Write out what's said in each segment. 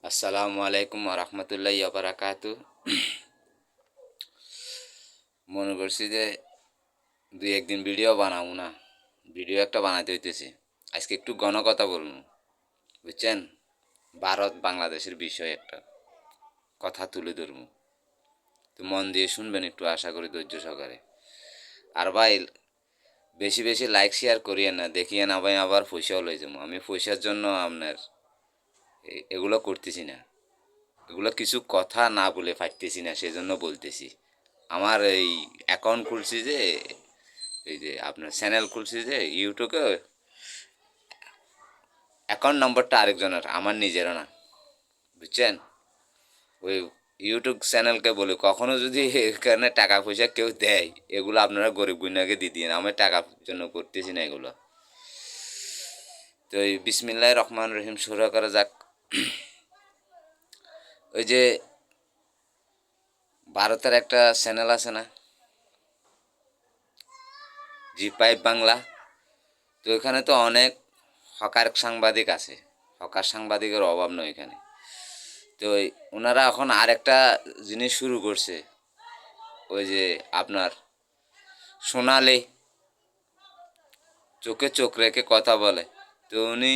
আসসালামু আলাইকুম রহমতুল্লাহি বারাকাতু। মনে করছি যে দুই একদিন ভিডিও বানাবো না, ভিডিও একটা বানাতে হইতেছে। আজকে একটু কথা বলবো, বুঝছেন? ভারত বাংলাদেশের বিষয়ে একটা কথা তুলে ধরবো, তো মন দিয়ে শুনবেন একটু, আশা করি ধৈর্য সহকারে। আর ভাই, বেশি বেশি লাইক শেয়ার করিয়েন না, দেখিয়ে না ভাই আবার পয়সাও লই যাবো। আমি পয়সার জন্য আপনার এগুলো করতেছি না, এগুলো কিছু কথা না বলে পারতেছি না, সেজন্য বলতেছি। আমার এই অ্যাকাউন্ট খুলছি যে, এই যে আপনার চ্যানেল খুলছি যে ইউটিউবে, অ্যাকাউন্ট নম্বরটা আরেকজনের, আমার নিজেরও না, বুঝছেন? ওই ইউটিউব চ্যানেলকে বলি কখনো যদি এখানে টাকা পয়সা কেউ দেয়, এগুলো আপনারা গরিব গুইনাকে দিয়ে দিন, আমি টাকার জন্য করতেছি না এগুলো। তো এই বিসমিল্লাহির রহমানির রহিম শুরু করা যাক। ওই যে ভারতের একটা চ্যানেল আছে না, জি5 বাংলা, তো এখানে তো অনেক হকার সাংবাদিক আছে, হকার সাংবাদিকের অভাব নয় এখানে। তো ওনারা এখন আরেকটা জিনিস শুরু করছে, ওই যে আপনার সোনালি চোখে চোখ রেখে কথা বলে। তো উনি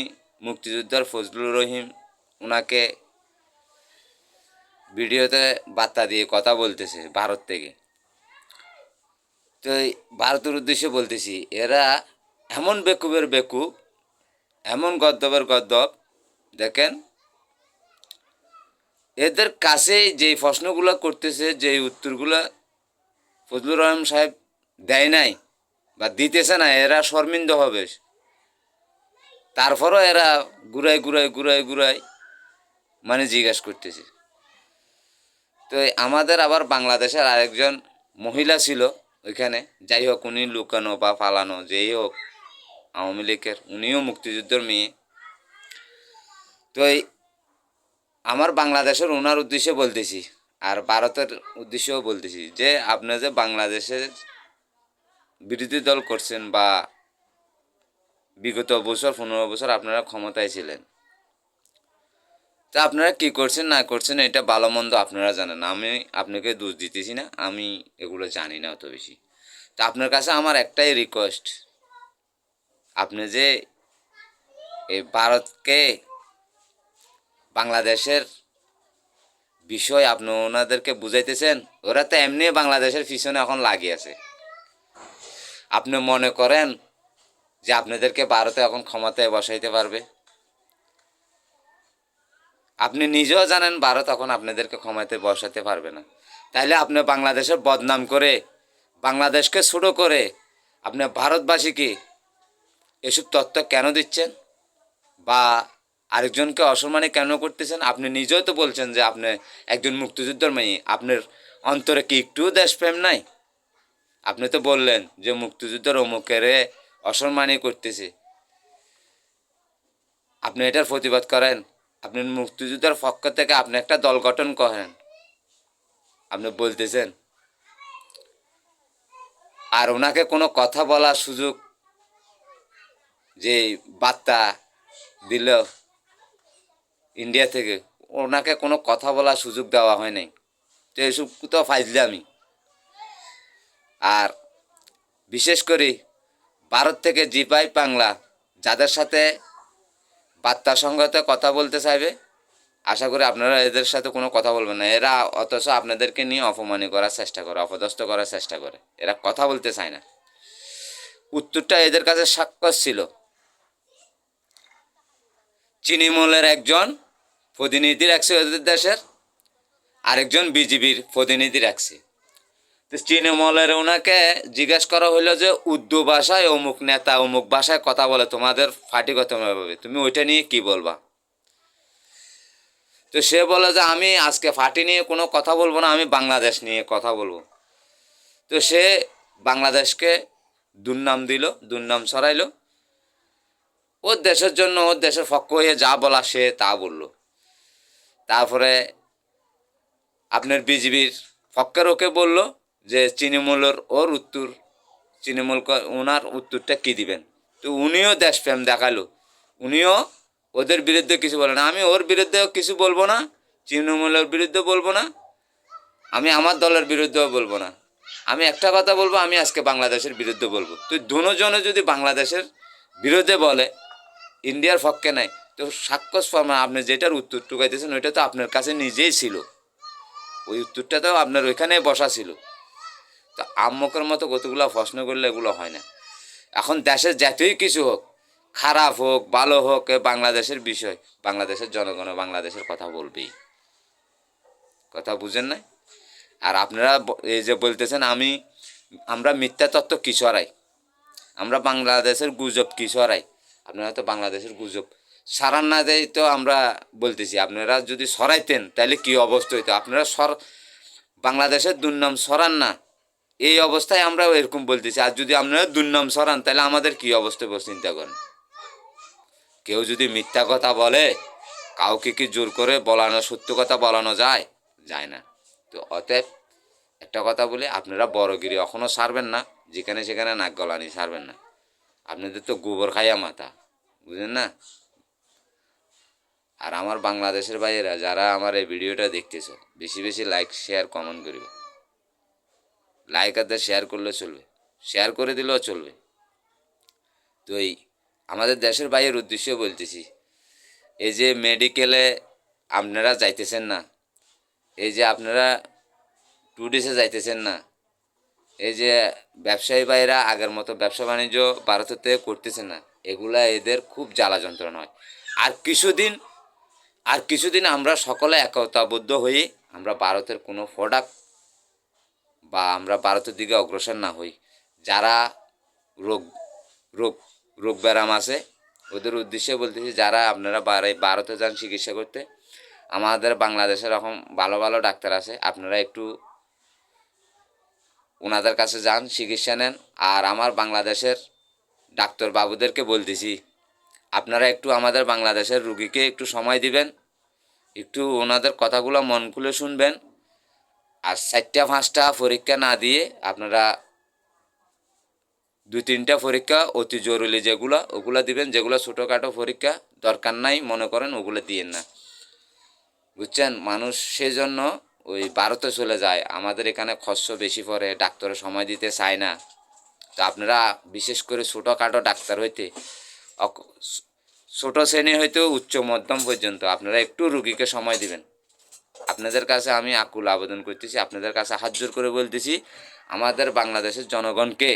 মুক্তিযোদ্ধার ফজলুর রহিম, ওনাকে ভিডিওতে বার্তা দিয়ে কথা বলতেছে ভারত থেকে। তো ভারতের উদ্দেশ্যে বলতেছি, এরা এমন বেকুবের বেকুব, এমন গদ্দবের গদ্দব, দেখেন এদের কাছে যেই প্রশ্নগুলো করতেছে, যেই উত্তরগুলো ফজলুর রহমান সাহেব দেয় নাই বা দিতেছে না, এরা শর্মিন্দ হবে। তারপরও এরা ঘুরাই মানে জিজ্ঞাসা করতেছে। তো আমাদের আবার বাংলাদেশের আরেকজন মহিলা ছিল ওইখানে, যাই হোক উনি লুকানো বা পালানো যেই হোক, আওয়ামী লীগের, উনিও মুক্তিযুদ্ধের মেয়ে। তো আমার বাংলাদেশের ওনার উদ্দেশ্যে বলতেছি, আর ভারতের উদ্দেশ্যেও বলতেছি, যে আপনি যে বাংলাদেশের বিরোধী দল করছেন বা বিগত বছর 15 বছর আপনারা ক্ষমতায় ছিলেন, তা আপনারা কী করছেন না করছেন এটা ভালো মন্দ আপনারা জানেন, আমি আপনাকে দোষ দিতেছি না, আমি এগুলো জানি না অত বেশি। তা আপনার কাছে আমার একটাই রিকোয়েস্ট, আপনি যে এই ভারতকে বাংলাদেশের বিষয় আপনি ওনাদেরকে বুঝাইতেছেন, ওরা তো এমনি বাংলাদেশের পিছনে এখন লাগিয়ে আছে। আপনি মনে করেন যে আপনাদেরকে ভারতে এখন ক্ষমতায় বসাইতে পারবে? আপনি নিজেও জানেন ভারত এখন আপনাদেরকে ক্ষমতায় বসাতে পারবে না। তাইলে আপনি বাংলাদেশের বদনাম করে, বাংলাদেশকে ছোট করে, আপনি ভারতবাসীকে এসব তথ্য কেন দিচ্ছেন বা আরেকজনকে অসম্মানে কেন করতেছেন? আপনি নিজেও তো বলছেন যে আপনি একজন মুক্তিযোদ্ধার মেয়ে, আপনার অন্তরে কি একটু দেশপ্রেম নাই? আপনি তো বললেন যে মুক্তিযুদ্ধের অমুকের অসম্মানই করতেছে, আপনি এটার প্রতিবাদ করেন, আপনি মুক্তিযুদ্ধের পক্ষ থেকে আপনি একটা দল গঠন করেন, আপনি বলতেছেন। আর ওনাকে কোনো কথা বলার সুযোগ, যে বার্তা দিল ইন্ডিয়া থেকে, ওনাকে কোনো কথা বলার সুযোগ দেওয়া হয় নাই। তো এইসব তো ফাইজলামি। আর বিশেষ করে ভারত থেকে জি5 বাংলা যাদের সাথে বার্তা সংগতে কথা বলতে চাইবে, আশা করি আপনারা এদের সাথে কোনো কথা বলবেন না। এরা অথচ আপনাদেরকে নিয়ে অপমানি করার চেষ্টা করে, অপদস্থ করার চেষ্টা করে, এরা কথা বলতে চায় না। উত্তরটা এদের কাছে সাক্ষর ছিল, চিনিমলের একজন প্রতিনিধি রাখছে ওদের দেশের, আরেকজন বিজিবির প্রতিনিধি রাখছে। তো তৃণমূলের ওনাকে জিজ্ঞেস করা হইলো যে উর্দু ভাষায় অমুক নেতা অমুক ভাষায় কথা বলে, তোমাদের ফাটিগতভাবে তুমি ওইটা নিয়ে কি বলবা? তো সে বলে যে আমি আজকে ফাটি নিয়ে কোনো কথা বলবো না, আমি বাংলাদেশ নিয়ে কথা বলবো। তো সে বাংলাদেশকে দুর্নাম দিল, দুর্নাম ছড়াইল, ওর দেশের জন্য, ওর দেশের পক্ষ হয়ে যা বলা সে তা বলল। তারপরে আপনার বিজিবির পক্ষের ওকে বলল যে তৃণমূলের ওর উত্তর, তৃণমূল ওনার উত্তরটা কী দিবেন। তো উনিও দেশপ্রেম দেখালো, উনিও ওদের বিরুদ্ধে কিছু বলে না, আমি ওর বিরুদ্ধেও কিছু বলবো না, তৃণমূলের বিরুদ্ধে বলবো না, আমি আমার দলের বিরুদ্ধেও বলবো না। আমি একটা কথা বলবো, আমি আজকে বাংলাদেশের বিরুদ্ধে বলবো। তো দুজনে যদি বাংলাদেশের বিরুদ্ধে বলে, ইন্ডিয়ার পক্ষে নাই, তো সাক্ষস প্রমাণ আপনি যেটার উত্তর টুকাইতেছেন ওইটা তো আপনার কাছে নিজেই ছিল, ওই উত্তরটা তো আপনার ওইখানে বসা ছিল। তো আম্মকের মতো কতগুলো প্রশ্ন করলে এগুলো হয় না। এখন দেশের যতই কিছু হোক, খারাপ হোক ভালো হোক, বাংলাদেশের বিষয়, বাংলাদেশের জনগণ বাংলাদেশের কথা বলবেই। কথা বুঝেন না? আর আপনারা এই যে বলতেছেন আমরা মিথ্যা তত্ত্ব কি ছড়াই, আমরা বাংলাদেশের গুজব কি ছড়াই, আপনারা তো বাংলাদেশের গুজব সারান না দেয়, তো আমরা বলতেছি আপনারা যদি সরাইতেন তাহলে কি অবস্থা হইতো। আপনারা বাংলাদেশের দুর্নাম সরান না, এই অবস্থায় আমরা এরকম বলতেছি। আর যদি আপনারা দুর্নাম সরান তাহলে আমাদের কি অবস্থা হবে চিন্তা করেন। কেউ যদি মিথ্যা কথা বলে, কাউকে কি জোর করে বলানো, সত্য কথা বলানো যায়? যায় না। তো অতএব একটা কথা বলি, আপনারা বড়গিরি এখনও ছাড়বেন না, যেখানে সেখানে নাক গলানি ছাড়বেন না। আপনাদের তো গোবর খাইয়া মাথা, বুঝলেন না? আর আমার বাংলাদেশের ভাইয়েরা যারা আমার এই ভিডিওটা দেখতেছো, বেশি বেশি লাইক শেয়ার কমেন্ট করবে। লাইক আর শেয়ার করলে চলবে, শেয়ার করে দিলেও চলবে। তো এই আমাদের দেশের ভাইয়ের উদ্দেশ্যে বলতেছি, এই যে মেডিকেলে আপনারা যাইতেছেন না, এই যে আপনারা ট্যুরিস্টে যাইতেছেন না, এই যে ব্যবসায়ী ভাইরা আগের মতো ব্যবসা বাণিজ্য ভারতেতে করতেছে না, এগুলা এদের খুব জ্বালা যন্ত্রণা হয়। আর কিছুদিন আমরা সকলে একতাবদ্ধ হয়ে আমরা ভারতের কোনো প্রোডাক্ট বা আমরা ভারতের দিকে অগ্রসর না হই। যারা রোগ রোগ রোগ ব্যারাম আছে ওদের উদ্দেশ্যে বলতেছি, যারা আপনারা ভারতে যান চিকিৎসা করতে, আমাদের বাংলাদেশে এরকম ভালো ভালো ডাক্তার আছে, আপনারা একটু ওনাদের কাছে যান, চিকিৎসা নেন। আর আমার বাংলাদেশের ডাক্তার বাবুদেরকে বলতেছি, আপনারা একটু আমাদের বাংলাদেশের রুগীকে একটু সময় দিবেন, একটু ওনাদের কথাগুলো মন খুলে শুনবেন। আর 4টা-5টা পরীক্ষা না দিয়ে আপনারা 2-3টা পরীক্ষা অতি জরুরি যেগুলো ওগুলো দিবেন, যেগুলো ছোটোখাটো পরীক্ষা দরকার নাই মনে করেন ওগুলো দিয়েন না, বুঝছেন? মানুষ সেজন্য ওই ভারতে চলে যায়, আমাদের এখানে খরচ বেশি পড়ে, ডাক্তারের সময় দিতে চায় না। তো আপনারা বিশেষ করে ছোটোখাটো ডাক্তার হইতে ছোটো শ্রেণী হইতে উচ্চ মধ্যম পর্যন্ত আপনারা একটু রুগীকে সময় দিবেন। আপনাদের কাছে আমি আকুল আবেদন করতেছি, আপনাদের কাছে হাত জোর করে বলতেছি, আমাদের বাংলাদেশের জনগণকে,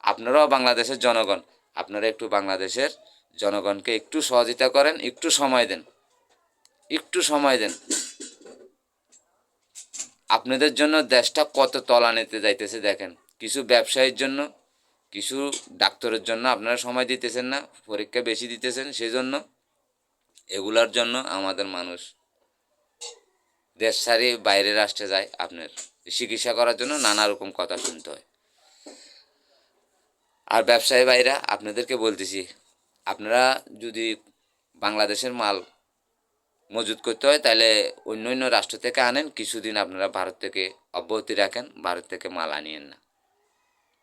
আপনারাও বাংলাদেশের জনগণ, আপনারা একটু বাংলাদেশের জনগণকে একটু সহযোগিতা করেন, একটু সময় দেন, একটু সময় দেন। আপনাদের জন্য দেশটা কত তলানিতে যাইতেছে দেখেন। কিছু ব্যবসায়ীর জন্য, কিছু ডাক্তারের জন্য আপনারা সময় দিতেছেন না, পরীক্ষা বেশি দিতেছেন, সেজন্য এগুলার জন্য আমাদের মানুষ দেশ ছাড়ি বাইরের রাষ্ট্রে যায় আপনার চিকিৎসা করার জন্য, নানা রকম কথা শুনতে হয়। আর ব্যবসায়ী ভাইরা আপনাদেরকে বলতেছি, আপনারা যদি বাংলাদেশের মাল মজুত করতে হয় তাহলে অন্য অন্য রাষ্ট্র থেকে আনেন, কিছুদিন আপনারা ভারত থেকে অব্যাহতি রাখেন, ভারত থেকে মাল আনিয়েন না,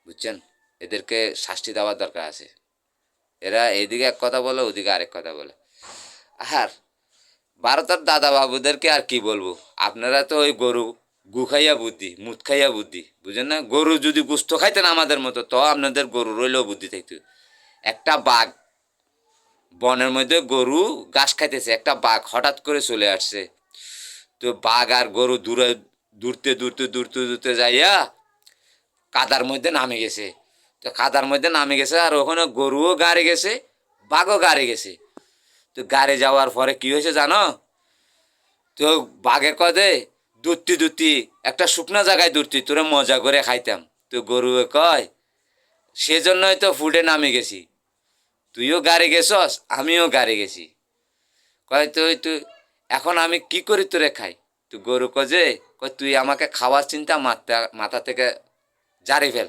বুঝছেন? এদেরকে শাস্তি দেওয়ার দরকার আছে। এরা এইদিকে এক কথা বলে, ওদিকে আরেক কথা বলে। আর ভারতের দাদা বাবুদেরকে আর কি বলবো, আপনারা তো ওই গরু গু খাইয়া বুদ্ধি, মুত খাইয়া বুদ্ধি, বুঝেন না? গরু যদি গুস্ত খাইতেন আমাদের মতো, তো আপনাদের গরু রইলেও বুদ্ধি থাকতো। একটা বাঘ, বনের মধ্যে গরু ঘাস খাইতেছে, একটা বাঘ হঠাৎ করে চলে আসছে, তো বাঘ আর গরু দূরতে যাইয়া কাদার মধ্যে নামে গেছে। তো কাদার মধ্যে নামে গেছে, আর ওখানে গরুও গাড়ি গেছে, বাঘও গাড়ি গেছে। তো গাড়ি যাওয়ার পরে কি হয়েছে জানো? তো বাঘে কদে দূরতি একটা শুকনা জায়গায় তোরা মজা করে খাইতাম। তো গরুয়ে কয়, সেজন্যই তো ফুটে নামে গেছি, তুইও গাড়ি গেছস আমিও গাড়ি গেছি। কয় তুই এখন আমি কি করি তোরে খাই? তো গরু কয় তুই আমাকে খাওয়ার চিন্তা মাথা থেকে জারি ফেল।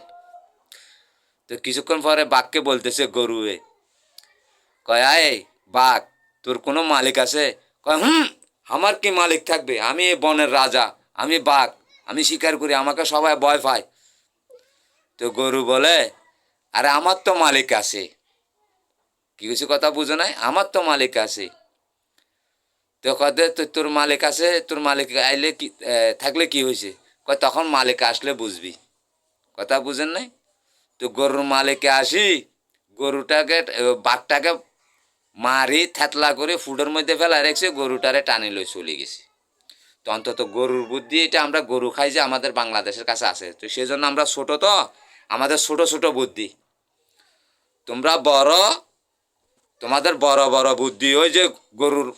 তো কিছুক্ষণ পরে বাঘকে বলতেছে গরুয়ে, কয় আয় বাঘ, তোর কোনো মালিক আছে? কয় আমার কি মালিক থাকবে, আমি এই বনের রাজা, আমি বাঘ, আমি শিকার করি, আমাকে সবাই ভয় পায়। তো গরু বলে, আরে আমার তো মালিক আছে। কি কিছু কথা বুঝো নাই? আমার তো মালিক আছে, তো কদে তোর মালিক আছে, তোর মালিক আইলে কি থাকলে কি হয়েছে, কয় তখন মালিক আসলে বুঝবি। কথা বুঝেন নাই? তো গরুর মালিকে আসি, গরুটাকে বাঘটাকে মারি থেতলা করে ফুডের মধ্যে ফেলা রেখেছে, গরুটারে টানি লই চলে গেছি। তো অন্তত গরুর বুদ্ধি এটা, আমরা গরু খাই যে আমাদের বাংলাদেশের কাছে আছে, তো সেই জন্য আমরা ছোট, তো আমাদের ছোট ছোট বুদ্ধি। তোমরা বড়, তোমাদের বড় বড় বুদ্ধি, ওই যে গরুর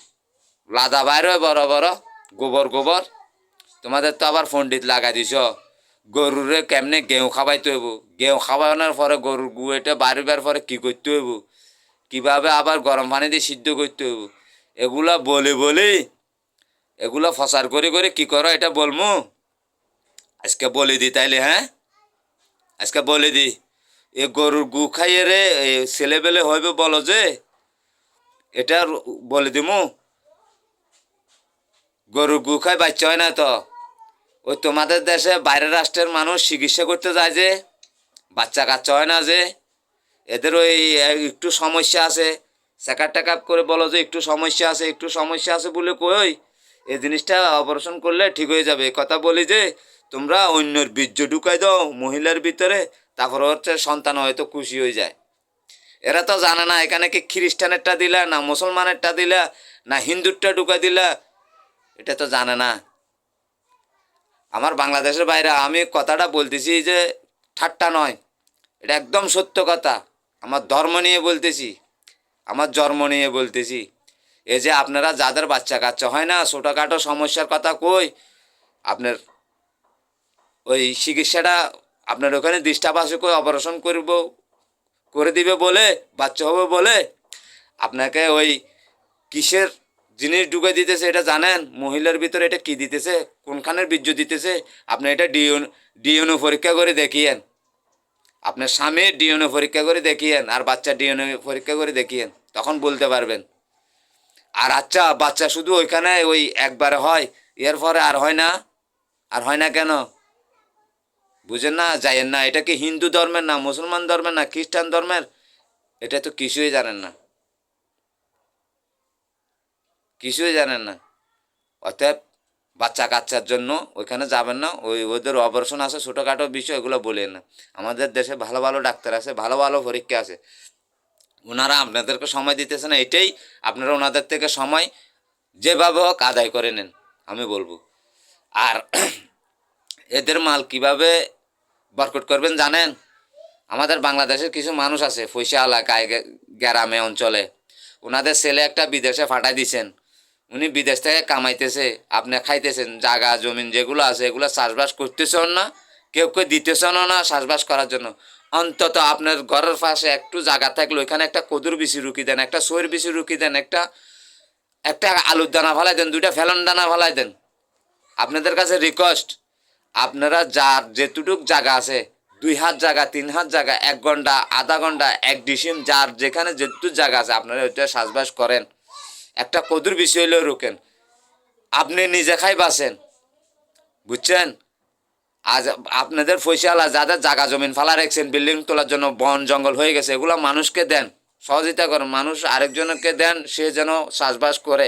লাদা বাইর হয় বড় বড়, গোবর গোবর, তোমাদের তো আবার পণ্ডিত লাগাই দিছ। গরুরে কেমনে গেঁও খাওয়াইতে হইব, গেঁও খাওয়ানোর পরে গরুর গুয়েটা বাড়িবার পরে কী করতে হইব, কীভাবে আবার গরম পানি দিয়ে সিদ্ধ করতে হইব, এগুলা বলে এগুলো ফসার করে করে কী করো এটা বলমু। আজকে বলে দি তাইলে, হ্যাঁ আজকে বলে দি। এ গরুর গু খাইয়ে রে ছেলেবেলে হইবে বলো যে, এটা বলে দিমু। গরুর গু খাই বাচ্চা হয় না তো, ওই তোমাদের দেশে বাইরের রাষ্ট্রের মানুষ চিকিৎসা করতে যায় যে, বাচ্চা কাচ্চা হয় না যে, এদের ওই একটু সমস্যা আছে, চেকআপ টেকআপ করে বলো যে একটু সমস্যা আছে, একটু সমস্যা আছে বলে কই এই জিনিসটা অপারেশন করলে ঠিক হয়ে যাবে। কথা বলি যে তোমরা অন্যের বীর্য ঢুকাই দাও মহিলার ভিতরে, তারপর হচ্ছে সন্তান হয়তো খুশি হয়ে যায়। এরা তো জানে না এখানে কি খ্রিস্টানেরটা দিলা না মুসলমানেরটা দিলা না হিন্দুরটা ঢুকাই দিলা, এটা তো জানে না। আমার বাংলাদেশের বাইরে আমি কথাটা বলতেছি যে ঠাট্টা নয়, এটা একদম সত্য কথা। আমার ধর্ম নিয়ে বলতেছি, আমার জন্ম নিয়ে বলতেছি। এই যে আপনারা যাদের বাচ্চা কাচ্চা হয় না, ছোটোখাটো সমস্যার কথা কই, আপনার ওই চিকিৎসাটা আপনার ওখানে ডিস্টার্ব আছে, কই অপারেশন করে দিবে বলে, বাচ্চা হবে বলে, আপনাকে ওই কিসের জিনিস ঢুকে দিতেছে এটা জানেন? মহিলার ভিতরে এটা কি দিতেছে, কোনখানের বীর্য দিতেছে, আপনি এটা ডিএনএ পরীক্ষা করে দেখিয়েন। আপনার স্বামী ডিএনএ পরীক্ষা করে দেখিয়েন, আর বাচ্চা ডিএনএ পরীক্ষা করে দেখিয়েন, তখন বলতে পারবেন। আর আচ্ছা বাচ্চা শুধু ওইখানে ওই একবার হয়, এর পরে আর হয় না? আর হয় না কেন বুঝেন না? যাইয়েন না। এটা কি হিন্দু ধর্মের না মুসলমান ধর্মের না খ্রিস্টান ধর্মের, এটা তো কিছুই জানেন না, কিছুই জানেন না। অতএব বাচ্চা কাচ্চার জন্য ওইখানে যাবেন না, ওদের অপারেশন আছে ছোটোখাটো বিষয়, এগুলো বলেন না। আমাদের দেশে ভালো ভালো ডাক্তার আছে, ভালো ভালো পরীক্ষা আছে, ওনারা আপনাদেরকে সময় দিতেছে না, এটাই আপনারা ওনাদের থেকে সময় যেভাবে হোক আদায় করে নেন, আমি বলবো। আর এদের মাল কিভাবে বরকট করবেন জানেন? আমাদের বাংলাদেশের কিছু মানুষ আছে পয়সা এলাকায় গ্রামে অঞ্চলে, ওনাদের ছেলে একটা বিদেশে ফাটাই দিছেন, উনি বিদেশ থেকে কামাইতেছে, আপনি খাইতেছেন, জায়গা জমিন যেগুলো আছে এগুলো চাষবাস করতেছেন না, কেউ কেউ দিতেছেন না চাষবাস করার জন্য। অন্তত আপনার ঘরের পাশে একটু জায়গা থাকলে ওইখানে একটা কদুর বিচি রুকি দেন, একটা সইয়ের বিচি রুকি দেন, একটা একটা আলুর দানা ফালাই দেন, দুইটা ফেলন দানা ফালাই দেন। আপনাদের কাছে রিকোয়েস্ট, আপনারা যার যেটুক জায়গা আছে, 2 হাত জায়গা 3 হাত জায়গা, 1 ঘন্টা আধা ঘন্টা 1 ডিসিম, যার যেখানে যেটুক জায়গা আছে আপনারা ওইটা চাষবাস করেন, একটা কদুর বিষয় হইলেও রোকেন, আপনি নিজে খাই বাঁচেন, বুঝছেন? আজ আপনাদের পয়সাওয়ালা যাদের জায়গা জমিন ফালা রেখেছেন বিল্ডিং তোলার জন্য, বন জঙ্গল হয়ে গেছে, এগুলো মানুষকে দেন, সহযোগিতা করেন, মানুষ আরেকজনকে দেন, সে যেন চাষবাস করে,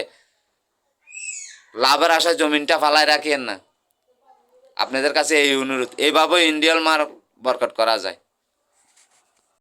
লাভের আশায় জমিনটা ফালায় রাখিয়েন না। আপনাদের কাছে এই অনুরোধ, এইভাবে ইন্ডিয়াল মার বরকট করা যায়।